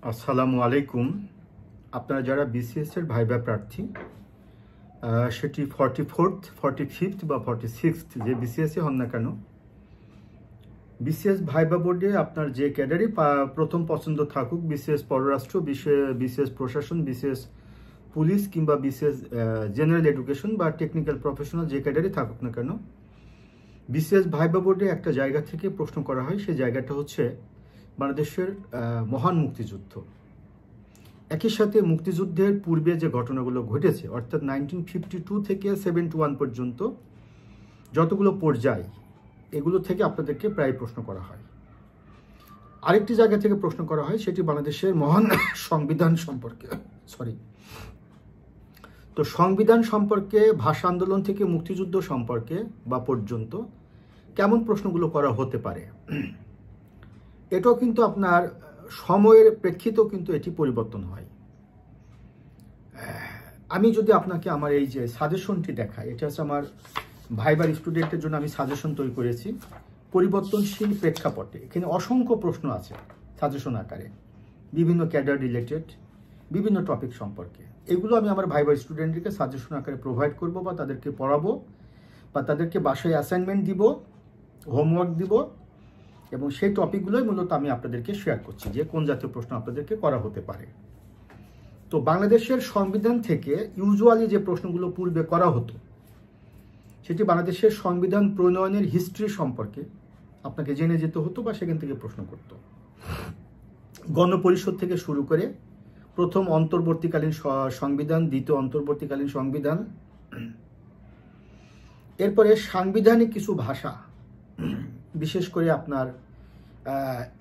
আসসালামু আলাইকুম। আপনারা যারা বিসিএস এর ভাইবা প্রার্থী, সেটি 44th 45th বা 46th যে বিসিএস হন না কেন, বিসিএস ভাইবা বোর্ডে আপনার যে ক্যাডারই প্রথম পছন্দ থাকুক, বিসিএস পররাষ্ট্র, বিসিএস প্রশাসন, বিসিএস পুলিশ কিংবা বিসিএস জেনারেল এডুকেশন বা টেকনিক্যাল প্রফেশনাল যে ক্যাডারই থাকুক না কেন, বিসিএস ভাইবা বোর্ডে একটা জায়গা থেকে প্রশ্ন করা হয়। সেই জায়গাটা হচ্ছে বাংলাদেশের মহান মুক্তিযুদ্ধ। একই সাথে মুক্তিযুদ্ধের পূর্বে যে ঘটনাগুলো ঘটেছে, অর্থাৎ 1952 থেকে 71 পর্যন্ত যতগুলো পর্যায়, এগুলো থেকে আপনাদেরকে প্রায় প্রশ্ন করা হয়। আরেকটি জায়গা থেকে প্রশ্ন করা হয়, সেটি বাংলাদেশের মহান সংবিধান সম্পর্কে। তো সংবিধান সম্পর্কে, ভাষা আন্দোলন থেকে মুক্তিযুদ্ধ সম্পর্কে বা পর্যন্ত কেমন প্রশ্নগুলো করা হতে পারে, এটাও কিন্তু আপনার সময়ের প্রেক্ষিতেও কিন্তু এটি পরিবর্তন হয়। আমি যদি আপনাকে আমার এই যে সাজেশনটি দেখাই, এটা হচ্ছে আমার ভাইবার স্টুডেন্টের জন্য আমি সাজেশন তৈরি করেছি পরিবর্তনশীল প্রেক্ষাপটে। এখানে অসংখ্য প্রশ্ন আছে সাজেশন আকারে, বিভিন্ন ক্যাডার রিলেটেড বিভিন্ন টপিক সম্পর্কে। এগুলো আমি আমার ভাইবার স্টুডেন্টদেরকে সাজেশন আকারে প্রোভাইড করব, বা তাদেরকে পড়াবো, বা তাদেরকে বাসায় অ্যাসাইনমেন্ট দিব, হোমওয়ার্ক দিব, এবং সেই টপিকগুলোই মূলত আমি আপনাদেরকে শেয়ার করছি যে কোন জাতীয় প্রশ্ন আপনাদেরকে করা হতে পারে। তো বাংলাদেশের সংবিধান থেকে ইউজুয়ালি যে প্রশ্নগুলো পূর্বে করা হতো, সেটি বাংলাদেশের সংবিধান প্রণয়নের হিস্ট্রি সম্পর্কে আপনাকে জেনে যেতে হতো, বা সেখান থেকে প্রশ্ন করত। গণপরিষদ থেকে শুরু করে প্রথম অন্তর্বর্তীকালীন সংবিধান, দ্বিতীয় অন্তর্বর্তীকালীন সংবিধান, এরপরে সাংবিধানিক কিছু ভাষা, বিশেষ করে আপনার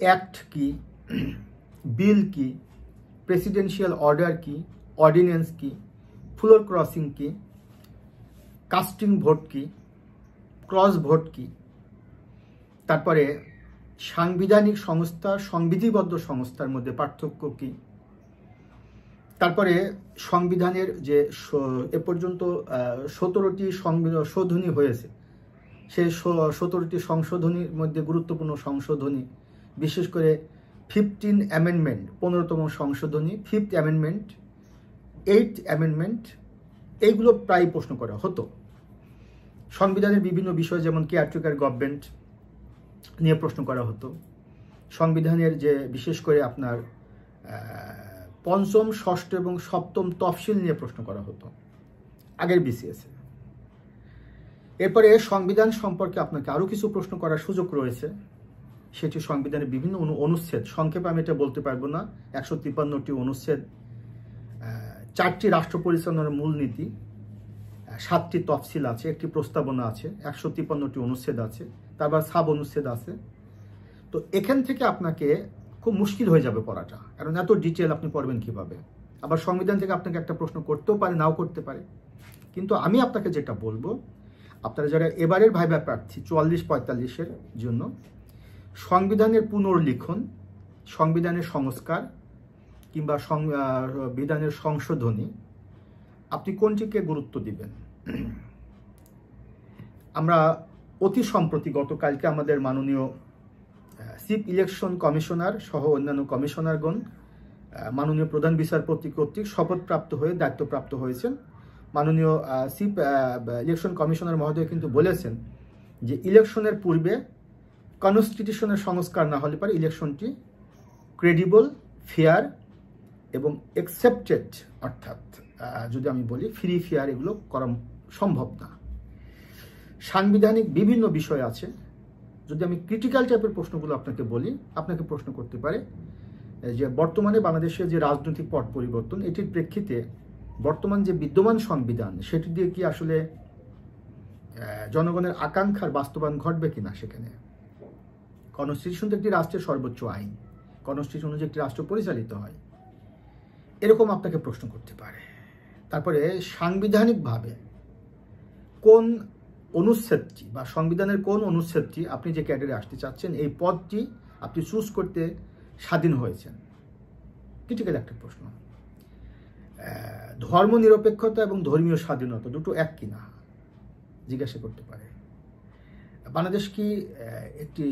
অ্যাক্ট কি, বিল কি, প্রেসিডেন্সিয়াল অর্ডার কি, অর্ডিন্যান্স কি, ফ্লোর ক্রসিং কি, কাস্টিং ভোট কি, ক্রস ভোট কি, তারপরে সাংবিধানিক সংস্থা, সংবিধিবদ্ধ সংস্থার মধ্যে পার্থক্য কি, তারপরে সংবিধানের যে এ পর্যন্ত 17টি সংশোধনী হয়েছে, সেই 17টি সংশোধনীর মধ্যে গুরুত্বপূর্ণ সংশোধনী, বিশেষ করে 15 অ্যামেন্ডমেন্ট, 15তম সংশোধনী, 5th অ্যামেন্ডমেন্ট, 8th অ্যামেন্ডমেন্ট, এইগুলো প্রায় প্রশ্ন করা হতো। সংবিধানের বিভিন্ন বিষয়, যেমন কেয়ারটেকার গভর্নমেন্ট নিয়ে প্রশ্ন করা হতো। সংবিধানের যে বিশেষ করে আপনার পঞ্চম, ষষ্ঠ এবং সপ্তম তফসিল নিয়ে প্রশ্ন করা হতো আগের বিসিএস এ। এরপরে সংবিধান সম্পর্কে আপনাকে আরও কিছু প্রশ্ন করার সুযোগ রয়েছে, সেটি সংবিধানের বিভিন্ন অনুচ্ছেদ, সংক্ষেপে আমি এটা বলতে পারবো না, 153টি অনুচ্ছেদ, 4টি রাষ্ট্র পরিচালনার মূলনীতি, 7টি তফসিল আছে, একটি প্রস্তাবনা আছে, 153টি অনুচ্ছেদ আছে, তারপর সাব অনুচ্ছেদ আছে। তো এখান থেকে আপনাকে খুব মুশকিল হয়ে যাবে পড়াটা, কারণ এত ডিটেল আপনি পড়বেন কিভাবে। আবার সংবিধান থেকে আপনাকে একটা প্রশ্ন করতেও পারে, নাও করতে পারে। কিন্তু আমি আপনাকে যেটা বলবো, আপনারা যারা এবারের ভাইবা প্রার্থী 44-45-এর জন্য, সংবিধানের পুনর্লিখন, সংবিধানের সংস্কার কিংবা সংবিধানের সংশোধনী, আপনি কোনটিকে গুরুত্ব দিবেন? আমরা অতি সম্প্রতি গতকালকে আমাদের মাননীয় চিফ ইলেকশন কমিশনার সহ অন্যান্য কমিশনারগণ মাননীয় প্রধান বিচারপতি কর্তৃক শপথপ্রাপ্ত হয়ে দায়িত্বপ্রাপ্ত হয়েছেন। মাননীয় চিফ ইলেকশন কমিশনার মহোদয় কিন্তু বলেছেন যে ইলেকশনের পূর্বে কনস্টিটিউশনের সংস্কার না হলে পারে ইলেকশনটি ক্রেডিবল, ফেয়ার এবং অ্যাকসেপ্টেড, অর্থাৎ যদি আমি বলি ফ্রি, ফেয়ার, এগুলো করা সম্ভব না। সাংবিধানিক বিভিন্ন বিষয় আছে। যদি আমি ক্রিটিক্যাল টাইপের প্রশ্নগুলো আপনাকে বলি, আপনাকে প্রশ্ন করতে পারে যে বর্তমানে বাংলাদেশের যে রাজনৈতিক পট পরিবর্তন, এটির প্রেক্ষিতে বর্তমান যে বিদ্যমান সংবিধান, সেটি দিয়ে কি আসলে জনগণের আকাঙ্ক্ষার বাস্তবায়ন ঘটবে কিনা। সেখানে কনস্টিটিউশন তো একটি রাষ্ট্রের সর্বোচ্চ আইন, কনস্টিটিউশন অনুযায়ী একটি রাষ্ট্র পরিচালিত হয়, এরকম আপনাকে প্রশ্ন করতে পারে। তারপরে সাংবিধানিকভাবে কোন অনুচ্ছেদটি বা সংবিধানের কোন অনুচ্ছেদটি আপনি যে ক্যাডারে আসতে চাচ্ছেন, এই পদটি আপনি চুজ করতে স্বাধীন হয়েছেন, ক্রিটিক্যাল একটা প্রশ্ন। ধর্ম নিরপেক্ষতা এবং ধর্মীয় স্বাধীনতা দুটো এক কিনা জিজ্ঞাসা করতে পারে। বাংলাদেশ কি একটি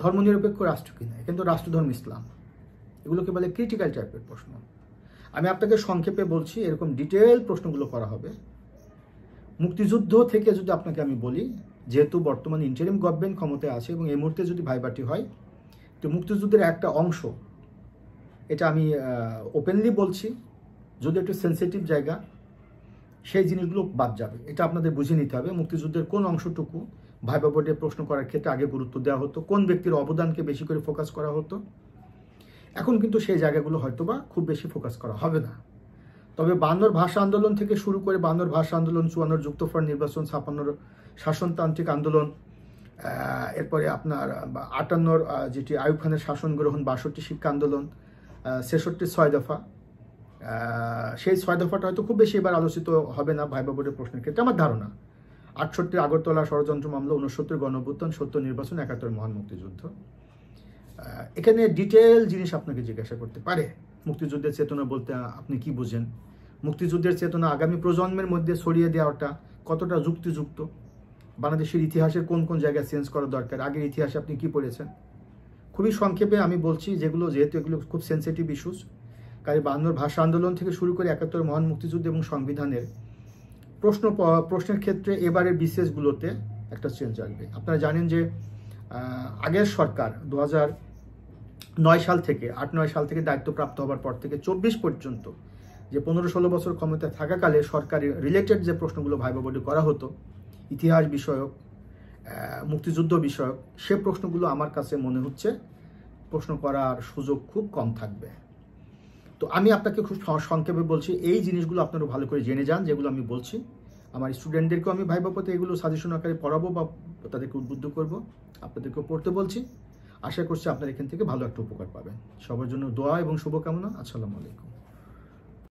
ধর্মনিরপেক্ষ রাষ্ট্র কিনা, কিন্তু রাষ্ট্রধর্ম ইসলাম, এগুলোকে বলে ক্রিটিক্যাল টাইপের প্রশ্ন। আমি আপনাকে সংক্ষেপে বলছি, এরকম ডিটেল প্রশ্নগুলো করা হবে। মুক্তিযুদ্ধ থেকে যদি আপনাকে আমি বলি, যেহেতু বর্তমানে ইন্টারিম গভর্নমেন্ট ক্ষমতায় আছে এবং এই মুহূর্তে যদি ভাইবাটি হয়, তো মুক্তিযুদ্ধের একটা অংশ, এটা আমি ওপেনলি বলছি, যদি একটু সেন্সিটিভ জায়গা, সেই জিনিসগুলো বাদ যাবে। এটা আপনাদের বুঝে নিতে হবে মুক্তিযুদ্ধের কোন অংশটুকু ভাইবা বোর্ডে প্রশ্ন করার ক্ষেত্রে আগে গুরুত্ব দেওয়া হতো, কোন ব্যক্তির অবদানকে বেশি করে ফোকাস করা হতো। এখন কিন্তু সেই জায়গাগুলো হয়তোবা খুব বেশি ফোকাস করা হবে না। তবে 52 ভাষা আন্দোলন থেকে শুরু করে 52 ভাষা আন্দোলন, 54 যুক্তফ্রন্ট নির্বাচন, 56 শাসনতান্ত্রিক আন্দোলন, এরপরে আপনার 58 যেটি আইয়ুব খানের শাসন গ্রহণ, 62 শিক্ষা আন্দোলন, 66 6 দফা, সেই 6 দফাটা হয়তো খুব বেশি এবার আলোচিত হবে না ভাইবা বোর্ডের প্রশ্নের ক্ষেত্রে আমার ধারণা। 68 আগরতলা ষড়যন্ত্র মামলা, 69 গণঅভ্যুত্থান, 70 নির্বাচন, 71 মহান মুক্তিযুদ্ধ। এখানে ডিটেল জিনিস আপনাকে জিজ্ঞাসা করতে পারে। মুক্তিযুদ্ধের চেতনা বলতে আপনি কি বুঝেন? মুক্তিযুদ্ধের চেতনা আগামী প্রজন্মের মধ্যে ছড়িয়ে দেওয়াটা কতটা যুক্তিযুক্ত? বাংলাদেশের ইতিহাসের কোন কোন জায়গায় চেঞ্জ করা দরকার? আগের ইতিহাসে আপনি কি পড়েছেন? খুবই সংক্ষেপে আমি বলছি, যেগুলো যেহেতু এগুলো খুব সেন্সিটিভ ইস্যুস, কারণ 52 ভাষা আন্দোলন থেকে শুরু করে 71 মহান মুক্তিযুদ্ধ এবং সংবিধানের প্রশ্নের ক্ষেত্রে এবারের বিসিএসগুলোতে একটা চেঞ্জ আসবে। আপনারা জানেন যে আগের সরকার 2009 সাল থেকে 8-9 সাল থেকে দায়িত্বপ্রাপ্ত হওয়ার পর থেকে 24 পর্যন্ত যে 15-16 বছর ক্ষমতায় থাকাকালে সরকারি রিলেটেড যে প্রশ্নগুলো ভাইবা বোর্ডে করা হতো, ইতিহাস বিষয়ক, মুক্তিযুদ্ধ বিষয়ক, সে প্রশ্নগুলো আমার কাছে মনে হচ্ছে প্রশ্ন করার সুযোগ খুব কম থাকবে। তো আমি আপনাকে খুব সংক্ষেপে বলছি, এই জিনিসগুলো আপনারা ভালো করে জেনে যান যেগুলো আমি বলছি। আমার স্টুডেন্টদেরকেও আমি ভাইবা পথে এগুলো সাজেশন আকারে পড়াবো বা তাদেরকে উদ্বুদ্ধ করব, আপনাদেরকেও পড়তে বলছি। আশা করছি আপনারা এখান থেকে ভালো একটা উপকার পাবেন। সবার জন্য দোয়া এবং শুভকামনা। আসসালামু আলাইকুম।